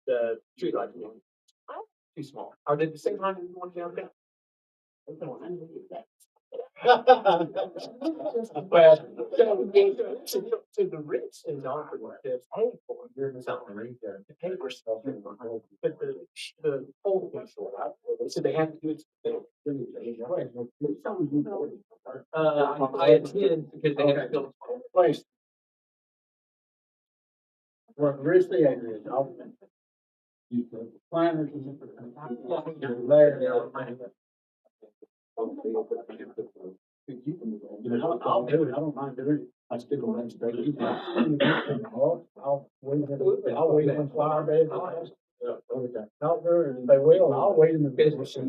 the street lights were too small. Are they the same height as the ones down there? Well, so the rich is offered this pay for it. There's something right there. The paper stuff, but the whole thing, so they have to do it. I attend because they have to build a place. Where the rich they are is often. The planners and I'll do it. I don't mind doing it. I stick on that straight. I'll wait on flower beds. Not there, and they will. I'll wait in the business. They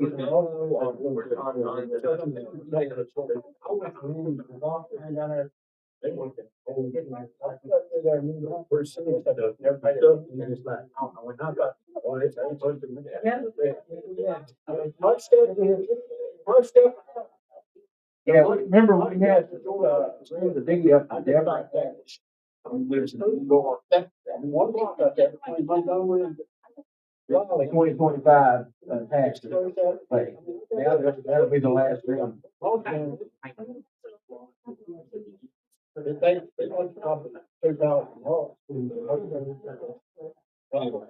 want to. We're seeing that everybody is like, we're not. My stuff. Yeah, remember we had the thing up there like that. There's that one block out there, 2025 tax. Like, now that'll be the last one. But if they want to talk about $2,000. Anyway.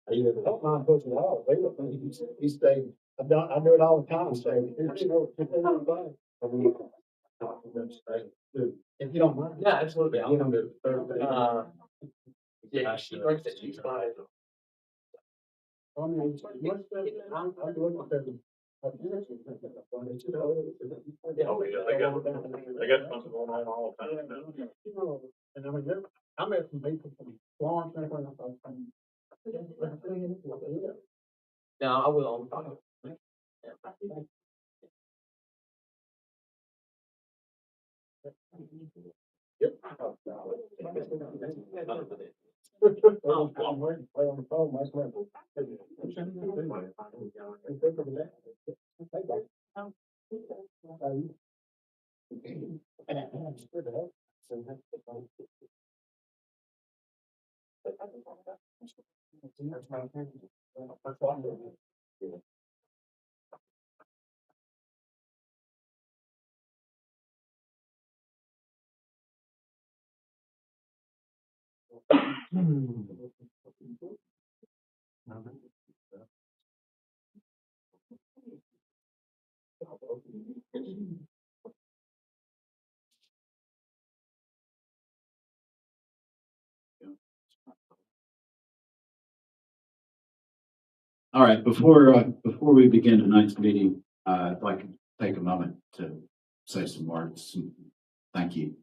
I don't mind pushing it off. He stayed. I do it all the time. If you don't mind. Yeah, absolutely. I'll come to Thursday. Yeah, she works at 5. I'm looking at them. I got something going on all the time. And I mean, I met some people from Florence and everything. No, I will. Yep. I'm waiting to play on the phone myself. All right, before we begin tonight's meeting, I'd like to take a moment to say some words. Thank you.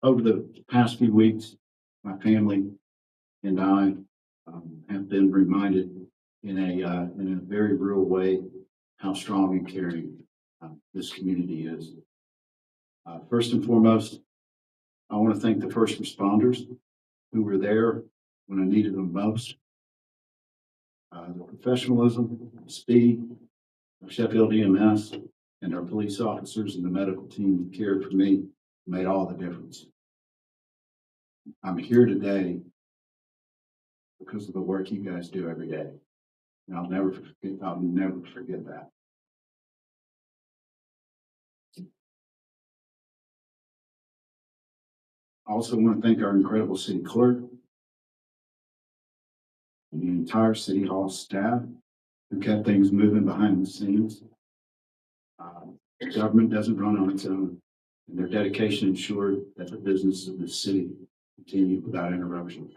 Over the past few weeks, my family and I have been reminded in a very real way how strong and caring this community is. First and foremost, I want to thank the first responders who were there when I needed them most. The professionalism, speed of Sheffield EMS and our police officers and the medical team who cared for me made all the difference. I'm here today because of the work you guys do every day. And I'll never forget that. I also want to thank our incredible city clerk and the entire City Hall staff who kept things moving behind the scenes. Government doesn't run on its own, and their dedication ensured that the business of the city continued without interruption.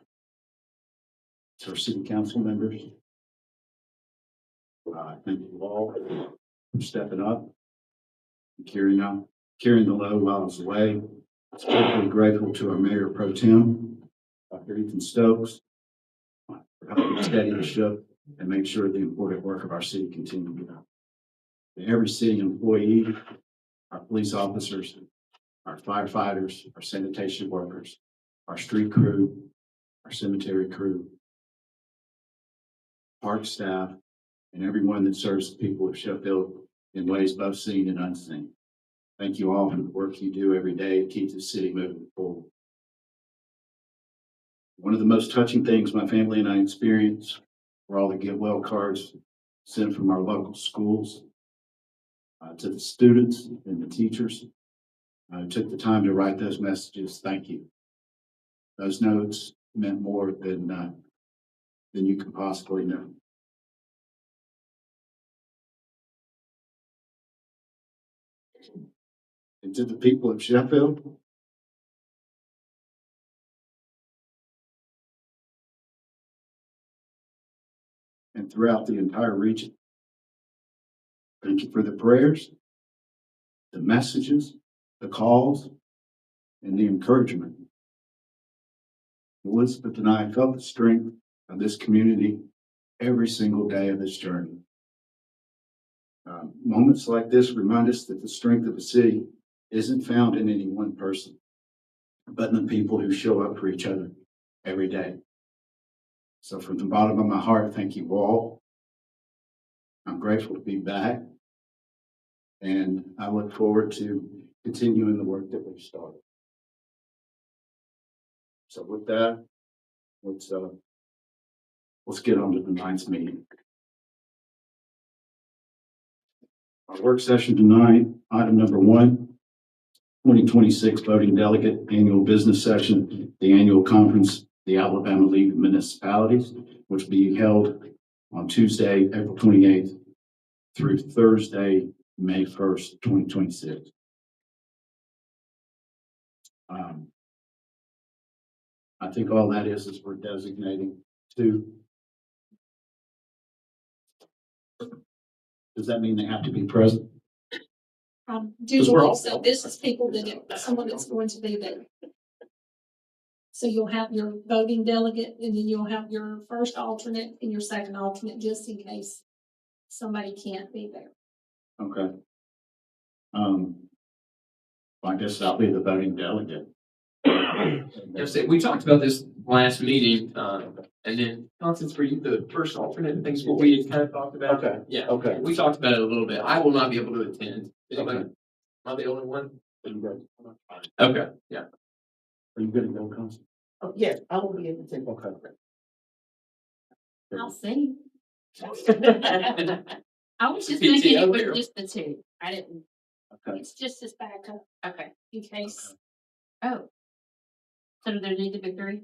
To our city council members, thank you all for stepping up and carrying the load while I was away. Especially grateful to our Mayor Pro Tem, Dr. Ethan Stokes, for helping steady the ship and make sure the important work of our city continued. To every city employee, our police officers, our firefighters, our sanitation workers, our street crew, our cemetery crew, park staff, and everyone that serves the people of Sheffield in ways both seen and unseen. Thank you all for the work you do every day to keep the city moving forward. One of the most touching things my family and I experienced were all the get well cards sent from our local schools to the students and the teachers who took the time to write those messages. Thank you. Those notes meant more than you can possibly know. And to the people of Sheffield, and throughout the entire region, thank you for the prayers, the messages, the calls, and the encouragement. Elizabeth and I felt the strength of this community every single day of this journey. Moments like this remind us that the strength of a city isn't found in any one person, but in the people who show up for each other every day. So from the bottom of my heart, thank you all. I'm grateful to be back, and I look forward to continuing the work that we've started. So with that, let's get on to tonight's meeting. Our work session tonight, item number 1, 2026 voting delegate annual business session, the annual conference, the Alabama League of Municipalities, which will be held on Tuesday, April 28th through Thursday, May 1st, 2026. I think all that is we're designating 2. Does that mean they have to be present? Do believe so. This is people someone that's going to be there. So you'll have your voting delegate, and then you'll have your first alternate and your second alternate, just in case somebody can't be there. Okay. I guess I'll be the voting delegate. Yes, we talked about this last meeting, and then Constance, were you the first alternate? I think is what we kind of talked about. Okay. Yeah. Okay. We talked about it a little bit. I will not be able to attend. Anybody? Okay. Am I the only one? Are you ready? Okay. Yeah. Are you going to go, Constance? Oh, yes, I will be able to. Okay. I'll see. I was just PTO thinking it was here. just the 2. I didn't. Okay. It's just as backup Okay. in case. Oh. So do there need to be 3?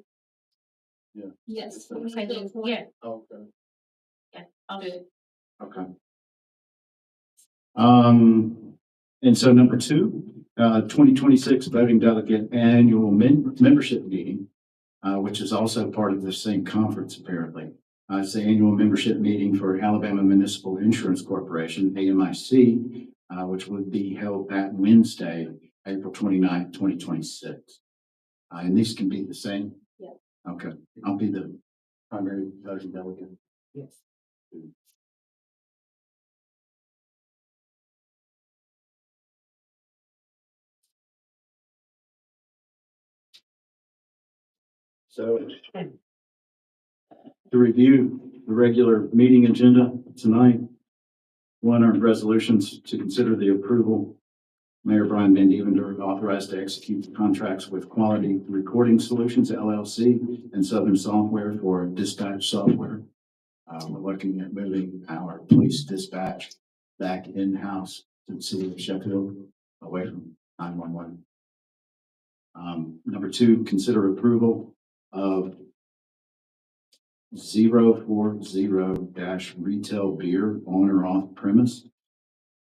Yes. Okay, then, yeah, Okay. yeah, I'll do it. Okay. And so number 2, 2026 voting delegate annual membership meeting, which is also part of the same conference, apparently. It's the annual membership meeting for Alabama Municipal Insurance Corporation, AMIC, which would be held that Wednesday, April 29th, 2026. And these can be the same? Yeah. Okay. I'll be the primary voting delegate. Yes. So to review the regular meeting agenda tonight, 1 are resolutions to consider the approval. Mayor Brian Van Devender authorized to execute the contracts with Quality Recording Solutions LLC and Southern Software for dispatch software. We're looking at moving our police dispatch back in-house to the city of Sheffield, away from 911. Number 2, consider approval of 040-retail beer on or off premise,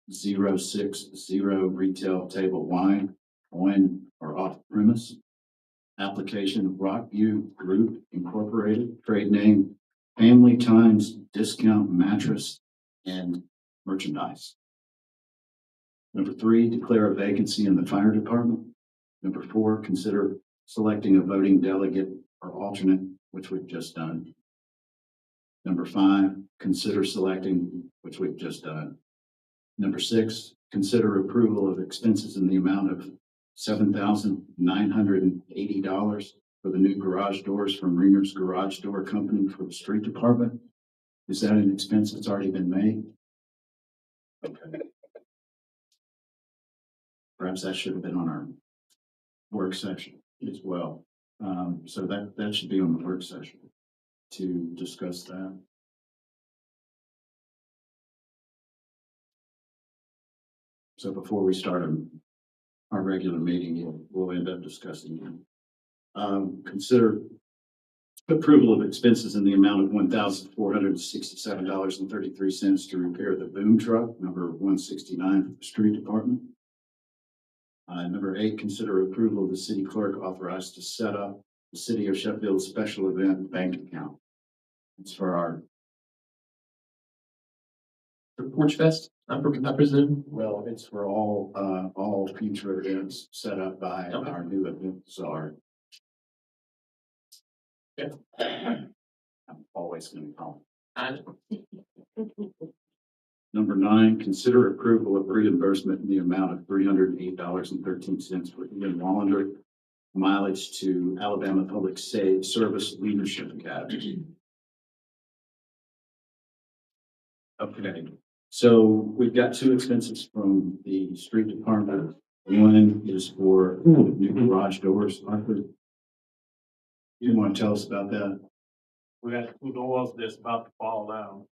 060 retail table wine on or off premise. Application of Rockview Group Incorporated, trade name Family Times Discount Mattress and Merchandise. Number 3, declare a vacancy in the fire department. Number 4, consider selecting a voting delegate or alternate, which we've just done. Number 5, consider selecting, which we've just done. Number 6, consider approval of expenses in the amount of $7,980 for the new garage doors from Ringer's Garage Door Company for the street department. Is that an expense that's already been made? Okay. Perhaps that should have been on our work session as well. So that should be on the work session to discuss that. So before we start our regular meeting, we'll end up discussing it. Consider approval of expenses in the amount of $1,467.33 to repair the boom truck, number 169 for the street department. Number 8, consider approval of the city clerk authorized to set up the City of Sheffield special event bank account. It's for our, For Porch Fest, I presume. well, it's for all future events set up by Okay. our new event czar. Yeah. I'm always going to call. I, Number 9, consider approval of reimbursement in the amount of $308.13 for Ian Wallander mileage to Alabama Public Service Leadership Academy. Okay, so we've got 2 expenses from the street department. One is for new garage doors. Arthur, you want to tell us about that? We got 2 doors that's about to fall down.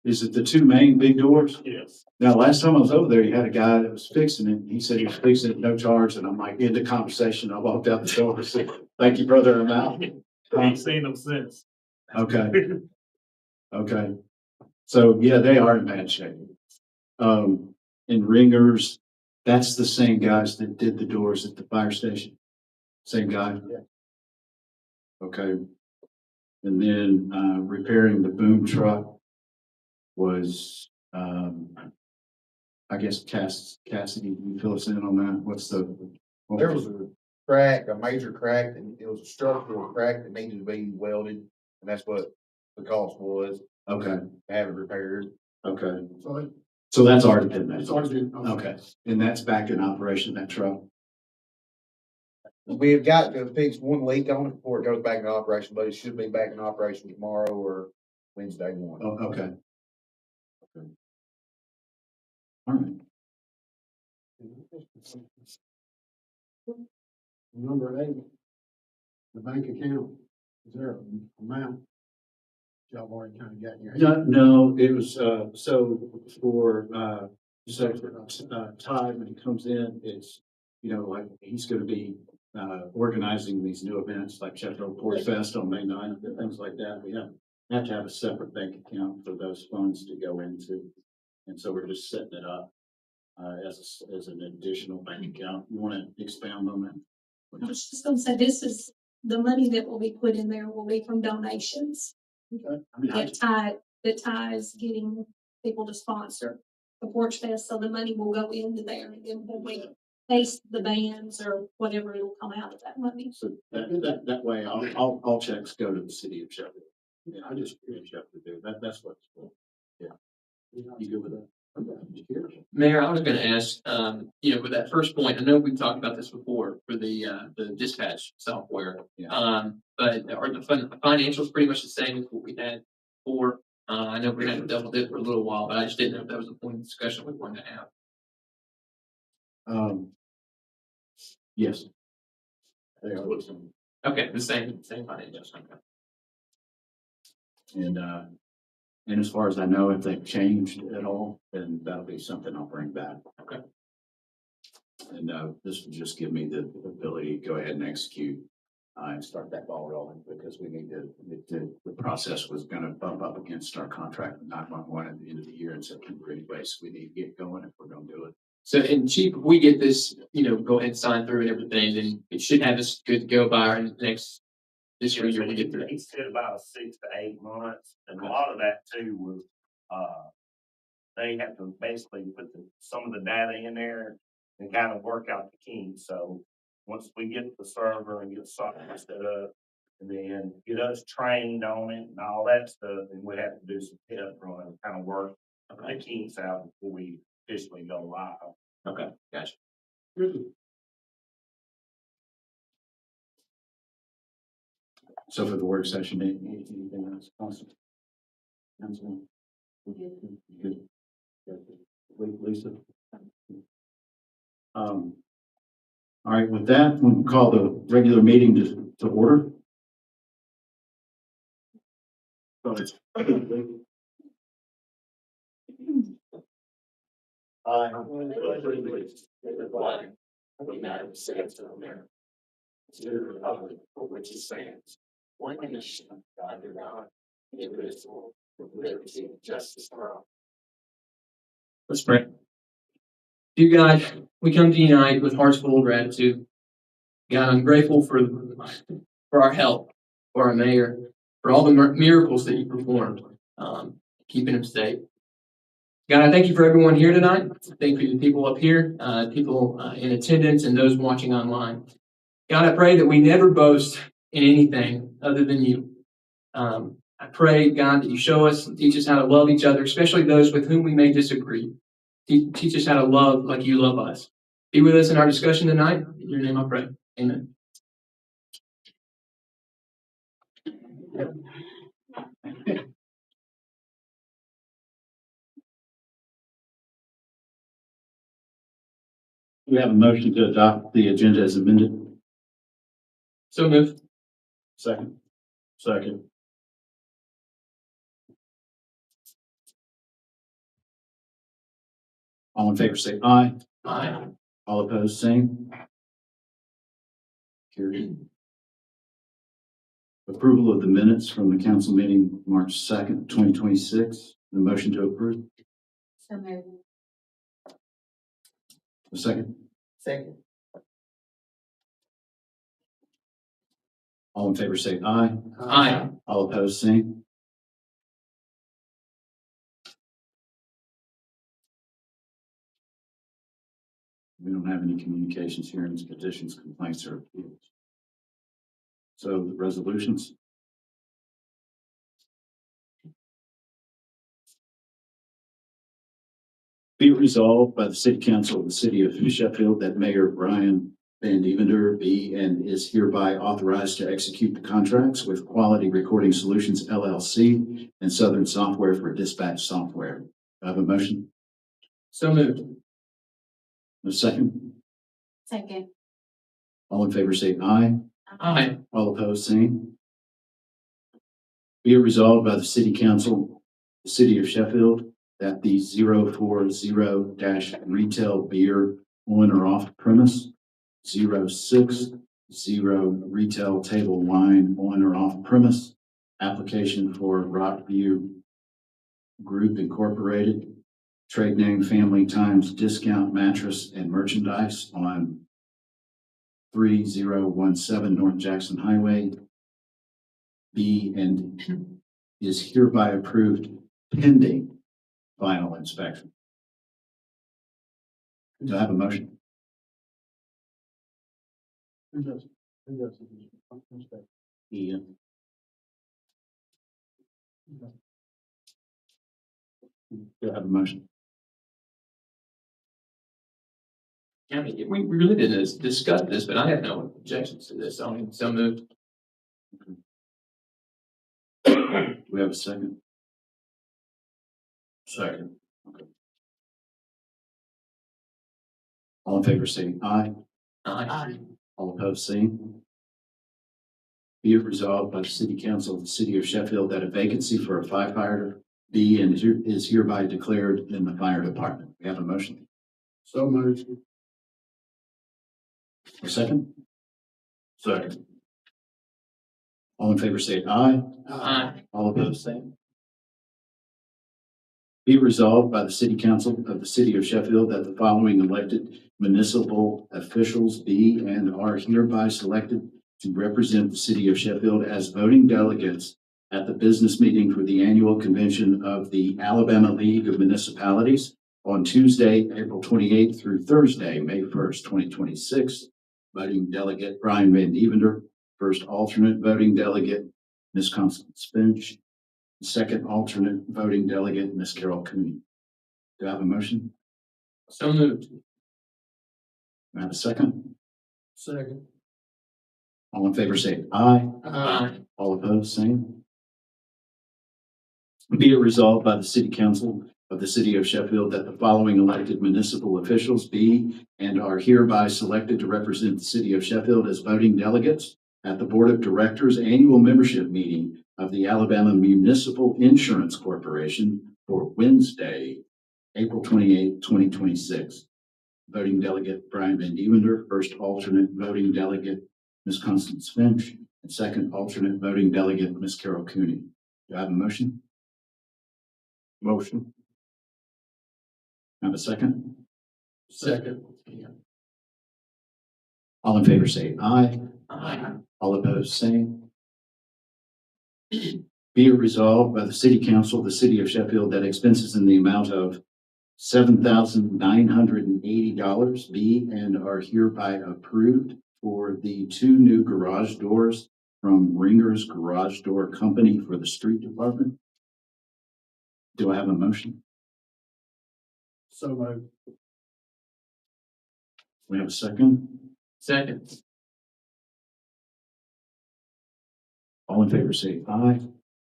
Is it the 2 main big doors? Yes. Now, last time I was over there, you had a guy that was fixing it. He said he was fixing it, no charge. And I'm like, in the conversation, I walked out the door and said, thank you, brother, I'm out. Ain't seen them since. Okay, okay. So, yeah, they are in bad shape. And ringers, that's the same guys that did the doors at the fire station. Same guy? Yeah. Okay. And then, repairing the boom truck was, I guess Cassidy, can you fill us in on that? What's the? There was a crack, a major crack, and it was a structural crack that needed to be welded, and that's what the cost was Okay, to have it repaired. okay. So So that's already been made. it's already been. Okay, and that's back in operation, that truck? We have got to fix one leak on it before it goes back into operation, but it should be back in operation tomorrow or Wednesday morning. Oh, okay. Okay. All right. Number 8, the bank account, is there an amount? Y'all already kind of got in your head. No, it was, so for, Todd, when he comes in, it's, like, he's gonna be, organizing these new events like Sheffield Porch Fest on May 9th and things like that. We have to have a separate bank account for those funds to go into. And so we're just setting it up, as an additional bank account. You want to expand on that? I was just gonna say, this is, the money that will be put in there will be from donations. Okay. I mean, That ties getting people to sponsor the Porch Fest, so the money will go into there, and then when we face the bands or whatever, it'll come out of that money. So that way, all checks go to the city of Sheffield. Yeah, I just curious you have to do that. That's what's cool. Yeah. You good with that? Okay, I'm just curious. Mayor, I was gonna ask, with that first point, I know we've talked about this before for the dispatch software. Yeah. But are the financials pretty much the same as what we had before? I know we had to double dip for a little while, but I just didn't know if that was a point of discussion we wanted to have. Yes. They are. Okay, the same financials. Okay. And as far as I know, if they've changed at all, then that'll be something I'll bring back. Okay. And, this will just give me the ability to go ahead and execute, and start that ball rolling because we need the process was gonna bump up against our contract with 911 at the end of the year in September anyway, so we need to get going if we're gonna do it. So, and Chief, if we get this, go ahead and sign through and everything, then it should have us good to go by our next, this year we get through. He said about 6 to 8 months, and a lot of that too was, they have to basically put some of the data in there and kind of work out the kinks. So once we get the server and get software set up, and then get us trained on it and all that stuff, and we have to do some test run and kind of work the kinks out before we officially go live. Okay, gotcha. So for the work session, anything else? Awesome. Councilman? Good. Lisa? All right, with that, we'll call the regular meeting to order. Let's pray. Dear God, we come to you tonight with hearts full of gratitude. God, I'm grateful for our health, for our mayor, for all the miracles that you performed, keeping him safe. God, I thank you for everyone here tonight. Thank you to the people up here, people in attendance, and those watching online. God, I pray that we never boast in anything other than you. I pray, God, that you show us and teach us how to love each other, especially those with whom we may disagree. Teach us how to love like you love us. Be with us in our discussion tonight. In your name I pray. Amen. We have a motion to adopt the agenda as amended. So moved. Second. Second. All in favor, say aye. Aye. All opposed, same. Carried. Approval of the minutes from the council meeting, March 2nd, 2026. The motion to approve. So moved. A second. Second. All in favor, say aye. Aye. All opposed, same. We don't have any communications, hearings, petitions, complaints, or appeals. So the resolutions. Be it resolved by the City Council of the City of Sheffield that Mayor Brian Van Devender be and is hereby authorized to execute the contracts with Quality Recording Solutions LLC and Southern Software for dispatch software. Do I have a motion? So moved. A second. Second. All in favor say aye. Aye. All opposed, same. Be it resolved by the City Council, the City of Sheffield, that the 040-retail beer on or off premise, 060 retail table wine on or off premise, application for Rockview Group Incorporated, trade name Family Times Discount Mattress and Merchandise on 3017 North Jackson Highway, be and is hereby approved pending final inspection. Do I have a motion? Who does? Ian. Do I have a motion? I mean, we really didn't discuss this, but I have no objections to this. So moved. Do we have a second? Second. Okay. All in favor, say aye. Aye. All opposed, same. Be it resolved by the City Council of the City of Sheffield that a vacancy for a firefighter be and is hereby declared in the fire department. We have a motion. So moved. A second? Second. All in favor, say aye. Aye. All opposed, same. Be resolved by the City Council of the City of Sheffield that the following elected municipal officials be and are hereby selected to represent the City of Sheffield as voting delegates at the business meeting for the annual convention of the Alabama League of Municipalities on Tuesday, April 28th through Thursday, May 1st, 2026. Voting delegate Brian Van Devender, first alternate voting delegate Ms. Constance Finch, second alternate voting delegate Ms. Carol Cooney. Do I have a motion? So moved. Do I have a second? Second. All in favor say aye. Aye. All opposed, same. Be it resolved by the City Council of the city of Sheffield that the following elected municipal officials be and are hereby selected to represent the city of Sheffield as voting delegates at the Board of Directors Annual Membership Meeting of the Alabama Municipal Insurance Corporation for Wednesday, April 28, 2026. Voting delegate Brian Van Dievender, first alternate voting delegate Ms. Constance Finch, and second alternate voting delegate Ms. Carol Cooney. Do I have a motion? Motion. Have a second? Second. All in favor say aye. Aye. All opposed, same. Be it resolved by the City Council of the City of Sheffield that expenses in the amount of $7,980 be and are hereby approved for the 2 new garage doors from Ringer's Garage Door Company for the street department. Do I have a motion? So moved. We have a second. Second. All in favor say aye.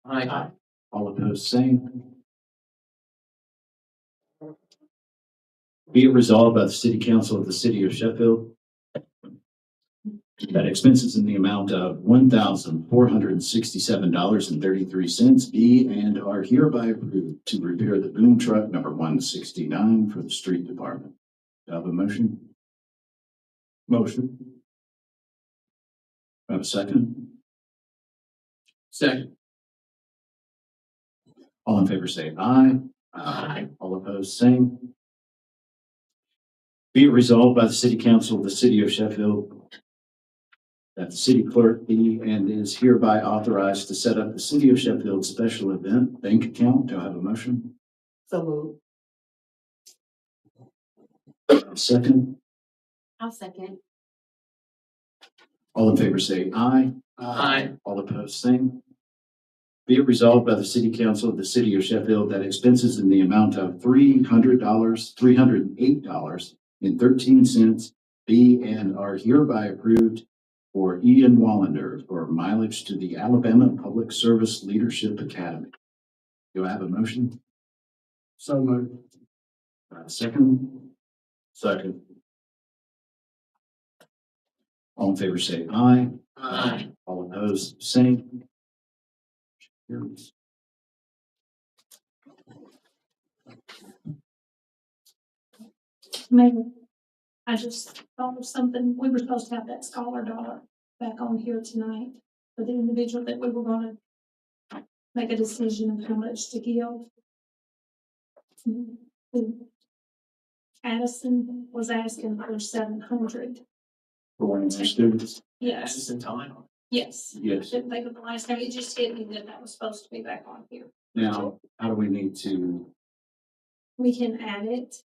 Aye. All opposed, same. Be it resolved by the City Council of the City of Sheffield that expenses in the amount of $1,467.33 be and are hereby approved to repair the boom truck number 169 for the street department. Do I have a motion? Motion. Do I have a second? Second. All in favor say aye. Aye. All opposed, same. Be it resolved by the City Council of the City of Sheffield that the city clerk be and is hereby authorized to set up the City of Sheffield special event bank account. Do I have a motion? So moved. Second. I'll second. All in favor say aye. Aye. All opposed, same. Be it resolved by the City Council of the City of Sheffield that expenses in the amount of $308.13 be and are hereby approved for Ian Wallander for mileage to the Alabama Public Service Leadership Academy. Do I have a motion? So moved. Second? Second. All in favor say aye. Aye. All opposed, same. Carries. Maybe, I just thought of something, we were supposed to have that scholar dollar back on here tonight for the individual that we were gonna make a decision of how much to give. Addison was asking for 700. For one of our students? Yes, Addison time. yes. Yes. Didn't think of the last time, it just hit me that that was supposed to be back on here. Now, how do we need to, We can add it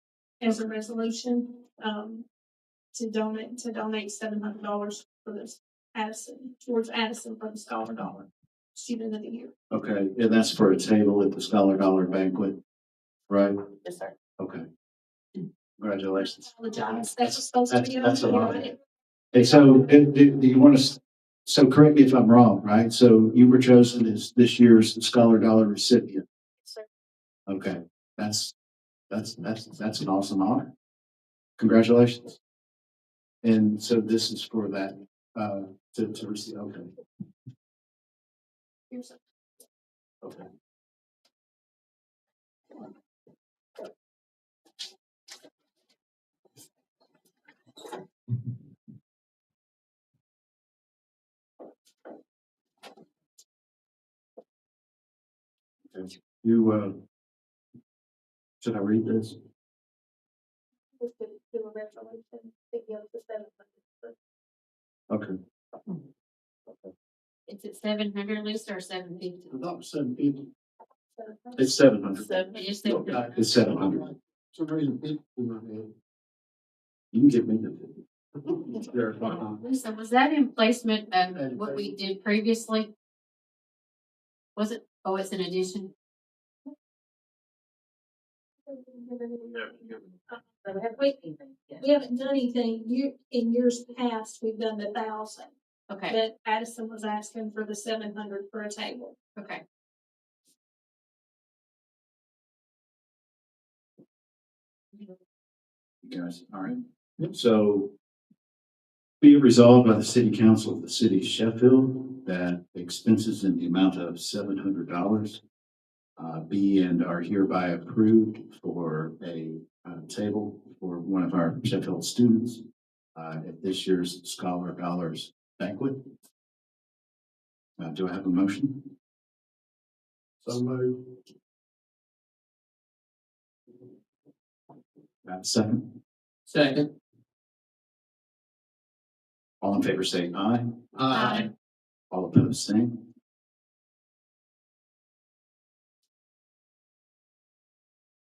as a resolution, to donate $700 for this Addison, towards Addison for the Scholar Dollar Student of the Year. okay, and that's for a table at the Scholar Dollar Banquet, right? Yes, sir. Okay. Congratulations. Apologize, that's supposed to be on That's a here, lot. right? Hey, so do you want to, so correct me if I'm wrong, right? So you were chosen as this year's Scholar Dollar recipient. Sir. Okay, that's an awesome honor. Congratulations. And so this is for that, to receive, okay, Here's a- okay. Okay. Should I read this? Just to do a resolution, to give the $700. Okay. Is it 700 Lisa or 750? I thought it was 750. It's 700. It is 700. It's 700. For some reason, 50 in my head. You can give me the 50. There, uh-huh. Lisa, was that in placement of what we did previously? Was it? Oh, it's an addition. We haven't done anything, in years past, we've done the 1,000, Okay, but Addison was asking for the 700 for a table. okay. You guys, all right. So be it resolved by the city council of the city of Sheffield that expenses in the amount of $700 be and are hereby approved for a table for one of our Sheffield students at this year's Scholar Dollars banquet. Do I have a motion? So moved. Second. Second. All in favor say aye. Aye. All opposed, same.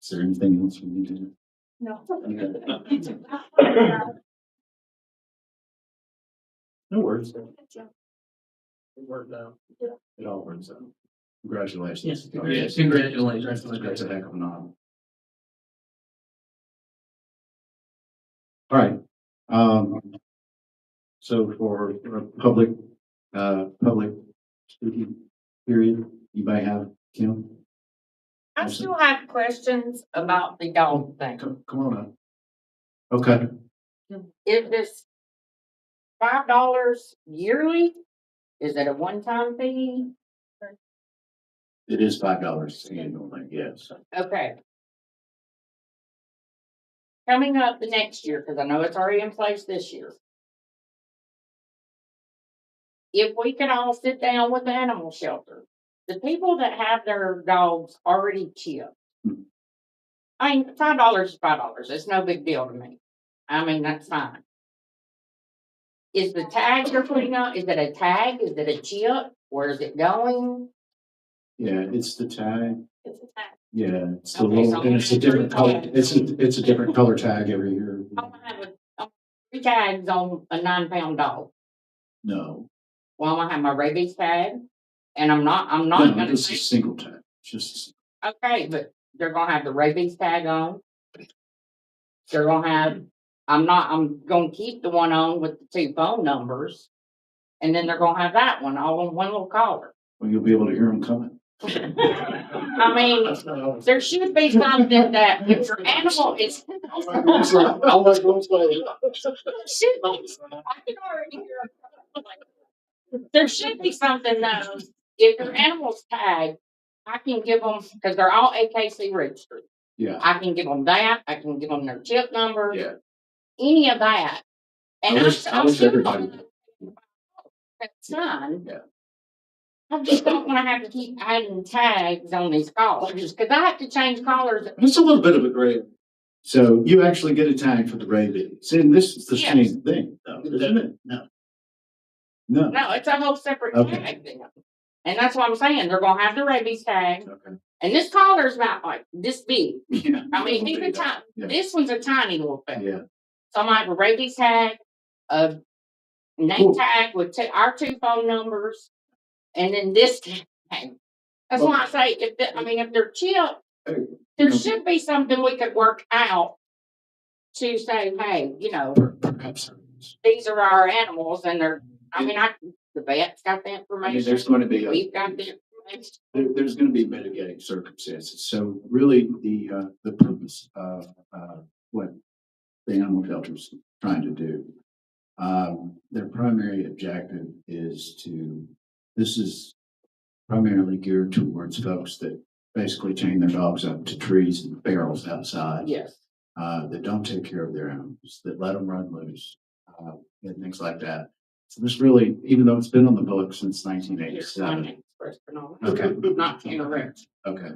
Is there anything else we need to do? No. No worries. It worked out. It all works out. Congratulations. Yes, congratulations. That's a heck of an honor. All right. So for a public speaking period, you may have Kim. I still have questions about the dog thing. Come on up. Okay. Is this $5 yearly? Is it a one-time fee? It is $5 annually, yes. Okay. Coming up the next year, because I know it's already in place this year. If we could all sit down with the animal shelter, the people that have their dogs already chipped. I mean, $5 is $5. It's no big deal to me. I mean, that's fine. Is the tag you're putting on, is it a tag? Is it a chip? Where is it going? Yeah, it's the tag. It's a tag. Yeah, it's the Okay, little, so and it's a different color. tag. It's a different color tag every year. I'm gonna have 3 tags on a 9-pound dog. No, Well, I'm gonna have my rabies tag, and I'm not no, gonna it's a say, single tag. It's just okay, but they're gonna have the rabies tag on. They're gonna have, I'm gonna keep the one on with the 2 phone numbers. And then they're gonna have that one all on one little collar. well, you'll be able to hear them coming. I mean, there should be something that if your animal is. Should be- I can already hear. There should be something though, if your animal's tagged, I can give them, because they're all AKC registered. Yeah, I can give them that, I can give them their chip number, yeah. any of that. And I wish still everybody. that sign. Yeah. I just don't wanna have to keep adding tags on these collars, because I have to change collars. It's a little bit of a gray. So you actually get a tag for the rabies. And this is the Yes. same thing, though, isn't it? No. No. No, it's a whole separate Okay. tag thing. And that's what I'm saying, they're gonna have the rabies tag, Okay. and this collar's about like this big. Yeah. I mean, he's a tiny, Yeah. this one's a tiny little thing. Yeah. So I might have a rabies tag, a name Cool. tag with our 2 phone numbers, and then this tag. That's why I say, if they're chipped, there should be something we could work out to say, hey, Perhaps. these are our animals, and they're, the vet's got the I mean, information. there's going to be We've got the information. there's going to be mitigating circumstances. So really, the purpose of what the animal shelter's trying to do, their primary objective is this is primarily geared towards folks that basically chain their dogs up to trees and barrels outside. Yes. That don't take care of their animals, that let them run loose, and things like that. So this really, even though it's been on the books since 1987. Okay. Not to interrupt. Okay.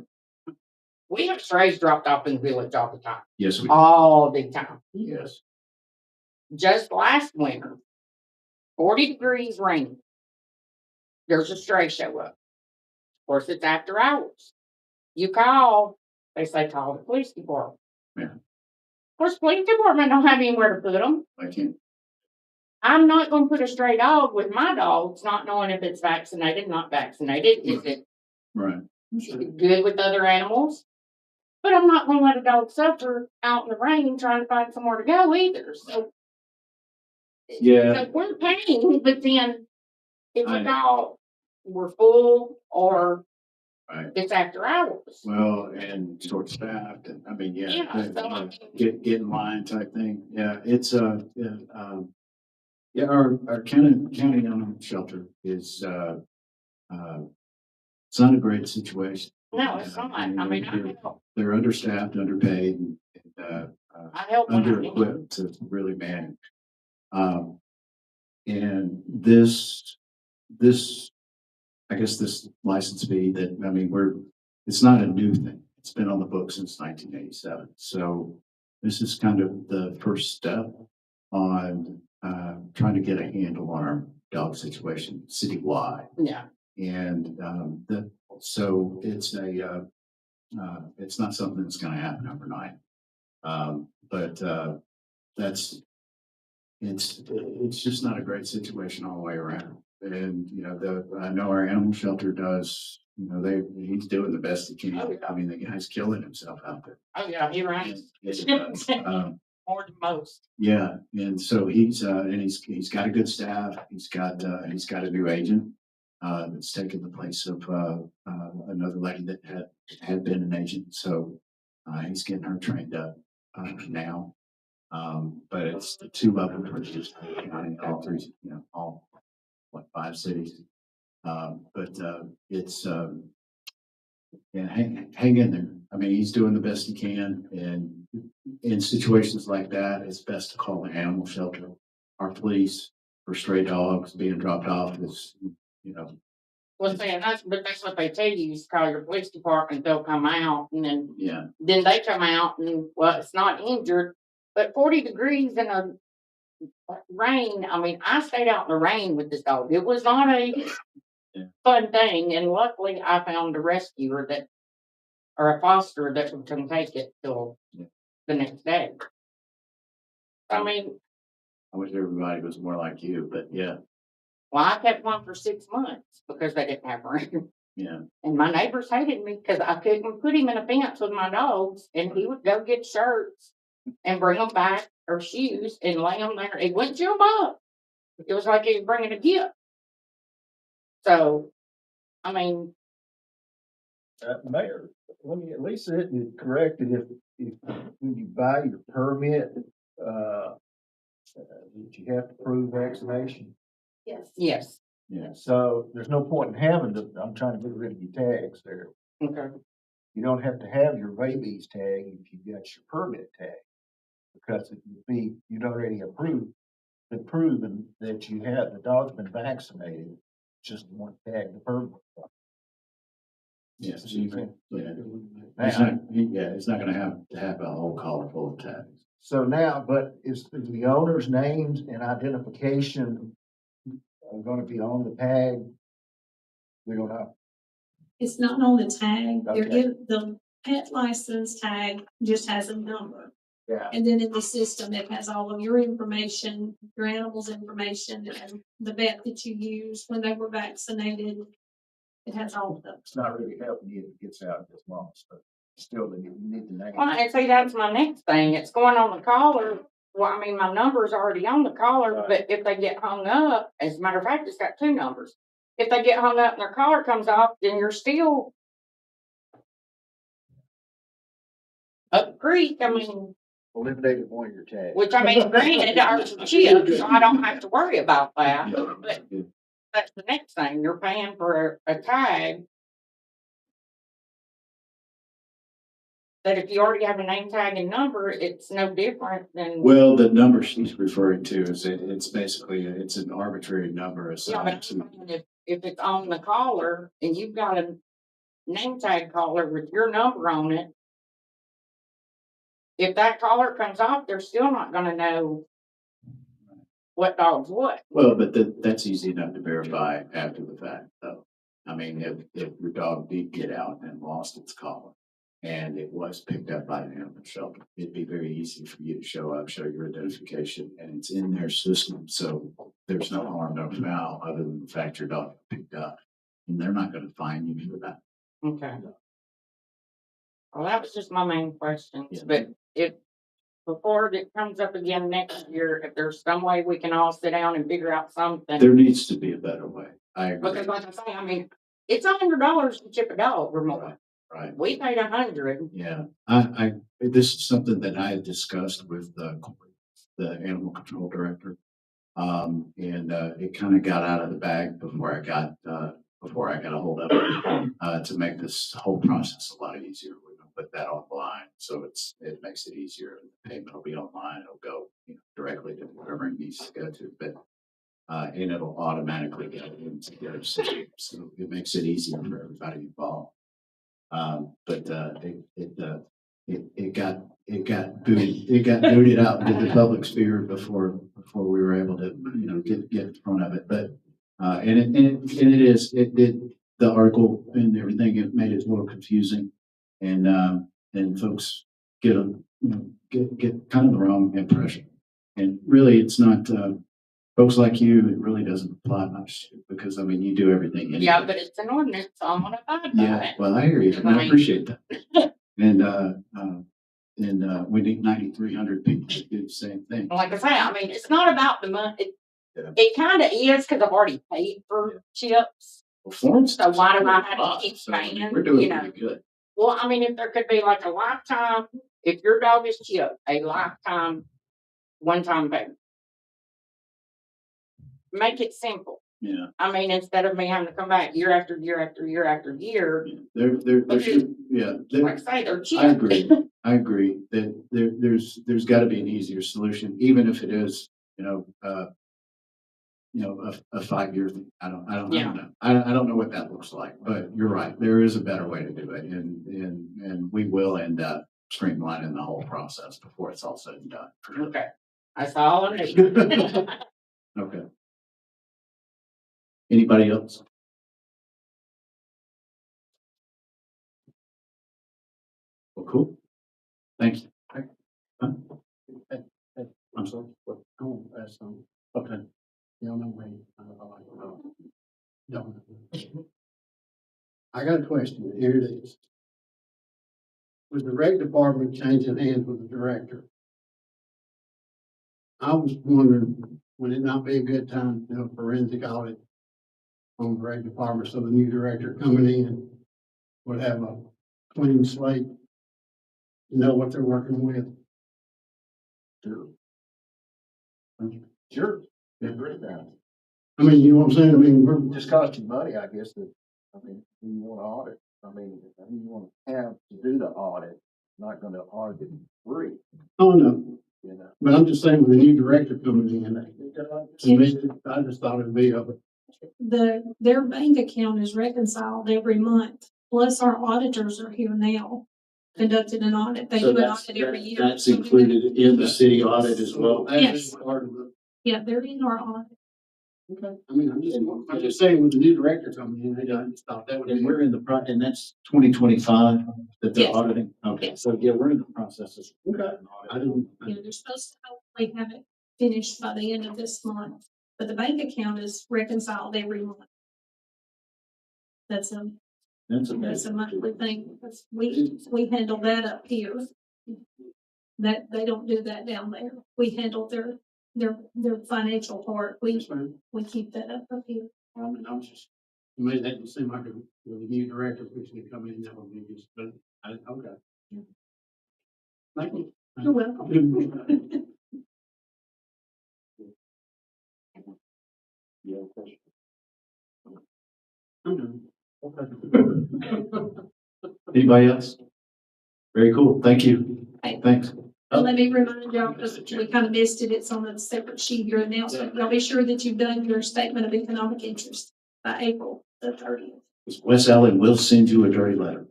We have strays dropped off in the village all the time. Yes, we. All the time. Yes. Just last winter, 40 degrees rain. There's a stray show up. Of course, it's after hours. You call, they say call the police department. Yeah. Of course, police department don't have anywhere to put them. I can't. I'm not going to put a stray dog with my dogs, not knowing if it's vaccinated, not vaccinated. Is it Right. good with other animals? But I'm not going to let a dog suffer out in the rain trying to find somewhere to go either. So, Yeah. so we're paying, but then if I a know. dog were full or Right. It's after hours. Well, and short staffed and, I mean, Yeah, so I mean- get in line type thing. Yeah, it's, yeah, our county animal shelter is, it's not a great situation. No, it's not. I mean, They're understaffed, underpaid, and, I help when I under can. equipped to really manage. And this, I guess this license fee that, I mean, it's not a new thing. It's been on the books since 1987. So this is kind of the first step on, trying to get a handle on our dog situation citywide. Yeah, And, so it's not something that's gonna happen overnight. But, it's just not a great situation all the way around. And, I know our animal shelter does, he's doing the best he can. I mean, the guy's killing himself out there. oh yeah, he runs more than most. Yeah, and so he's got a good staff. He's got a new agent, that's taken the place of, another lady that had been an agent. So, he's getting her trained up, now. But it's the two level bridges, all three, all, what, 5 cities. But, it's, yeah, hang in there. I mean, he's doing the best he can, and in situations like that, it's best to call the animal shelter. Our police for stray dogs being dropped off is, Well, saying that's what they tell you, is call your police department, they'll come out, and yeah, then they come out and, well, it's not injured, but 40 degrees in a rain, I mean, I stayed out in the rain with this dog. It was not a Yeah. fun thing, and luckily I found a rescuer or a foster that would come take it till the next day. I mean, I wish everybody was more like you, but yeah, well, I kept one for 6 months because they didn't have room. yeah. And my neighbors hated me because I couldn't put him in a fence with my dogs, and he would go get shirts and bring them back or shoes and lay them there. It wouldn't chew them up. It was like he was bringing a gift. So, I mean, Mayor, let me at least it is corrected if when you buy your permit, that you have to prove vaccination. Yes. yes. Yeah. So there's no point in having I'm trying to get rid of your tags there. Okay. You don't have to have your rabies tag if you got your permit tag. Because it would be, you'd already been proven that the dog's been vaccinated, just one tag, the permit. Yeah, So you can- yeah. Now, It's not gonna have a whole collar full of tags. so now, but is the owner's names and identification gonna be on the tag? We don't know. It's not on the tag. Okay. The pet license tag just has a number. Yeah. And then in the system, it has all of your information, your animal's information, and the vet that you used when they were vaccinated. It has all of them. It's not really helping you if it gets out this long, but still, you need the name. Well, and see, that's my next thing. It's going on the collar. Well, I mean, my number's already on the collar, Right. but if they get hung up, as a matter of fact, it's got 2 numbers. If they get hung up and their collar comes off, then you're still up the creek. I mean, Eliminated one of your tags. which I mean, granted, ours are chipped, so I don't have to worry about that. But that's the next thing. You're paying for a tag that if you already have a name tag and number, it's no different than. Well, the number she's referring to is it's basically, it's an arbitrary number Yeah, assigned but to. if it's on the collar and you've got a name tag collar with your number on it, if that collar comes off, they're still not gonna know what dog's what. Well, but that's easy enough to verify after the fact, though. I mean, if your dog did get out and lost its collar and it was picked up by an animal shelter, it'd be very easy for you to show up, show your identification, and it's in their system. So there's no harm, no foul, other than the fact your dog got picked up. And they're not gonna fine you for that. Okay. Well, that was just my main questions, Yeah. but before it comes up again next year, if there's some way we can all sit down and figure out something. There needs to be a better way. I agree. Because like I say, I mean, It's $100 to chip a dog or more. Right. We paid 100. Yeah, this is something that I had discussed with the animal control director. And it kind of got out of the bag before I got a hold of it, to make this whole process a lot easier. We're gonna put that online, so it makes it easier. The payment will be online. It'll go, directly to whoever it needs to go to, but and it'll automatically go into their system, so it makes it easier for everybody involved. But it got booted out into the public sphere before we were able to, get in front of it. But and it did, the article and everything, it made it a little confusing, and folks get a, get kind of the wrong impression. And really, it's not, folks like you, it really doesn't apply much, because I mean, you do everything anyway. Yeah, but it's an ordinance, so I'm gonna abide by Yeah, it. well, I hear you, and I appreciate that. And we need 9,300 people to do the same thing. Like I say, I mean, it's not about the money. Yeah. It kind of is because I've already paid for chips. Performance. So why do I have to keep So paying? we're doing You know? pretty good. Well, I mean, if there could be like a lifetime, if your dog is chipped, a lifetime, one-time payment. Make it simple. Yeah. I mean, instead of me having to come back year after year after year after year, There should, yeah. like I say, they're chipped. I agree. I agree that there's got to be an easier solution, even if it is, a 5-year thing. I don't know. I don't know what that looks like, but you're right. There is a better way to do it, and we will end up streamlining the whole process before it's all said and done. Okay, that's all I need. Okay. Anybody else? Well, cool. Thank you. Huh? I'm sorry. What? Oh, that's, Okay. you know me, don't. I got a question, here it is. With the rec department changing hands with the director, I was wondering, would it not be a good time to do a forensic audit on the rec department, so the new director coming in would have a clean slate, know what they're working with? Sure. Sure. Agree with that. I mean, you know what I'm saying? I mean, we're Just cost you money, I guess, you want to audit. I mean, you want to have to do the audit, not gonna audit it free, oh, no, you know. but I'm just saying with the new director coming in, to me, I just thought it'd be a, Their bank account is reconciled every month, plus our auditors are here now, conducting an audit. They So do an that's, audit every year. that's included in the city audit as well. Yes. part of the. Yeah, they're in our audit. Okay. I mean, I'm just saying with the new director coming in, I just thought that would And be. we're in the and that's 2025 that they're Yes. auditing. Okay, Yes. so yeah, we're in the process of. Okay. I didn't. Yeah, they're supposed to hopefully have it finished by the end of this month, but the bank account is reconciled every month. That's a monthly thing, because we handle that up here. That, they don't do that down there. We handle their financial part. That's fine. We keep that up here. I mean, I was just, to me, that just seemed like with the new director, which can come in, that would be just, but okay. Thank you. You're welcome. I'm done. Anybody else? Very cool. Thank you. Thanks. And let me remind y'all, because we kind of missed it, it's on a separate sheet, your announcement. Y'all be sure that you've done your statement of economic interest by April the 30th. Wes Allen will send you a dirty letter.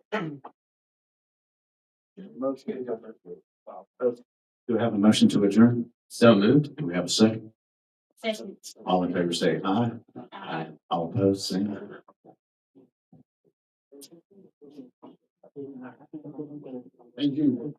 Do we have a motion to adjourn? So moved. Do we have a second? Second. All in favor say aye. Aye. All opposed, say no. Thank you. Thank you.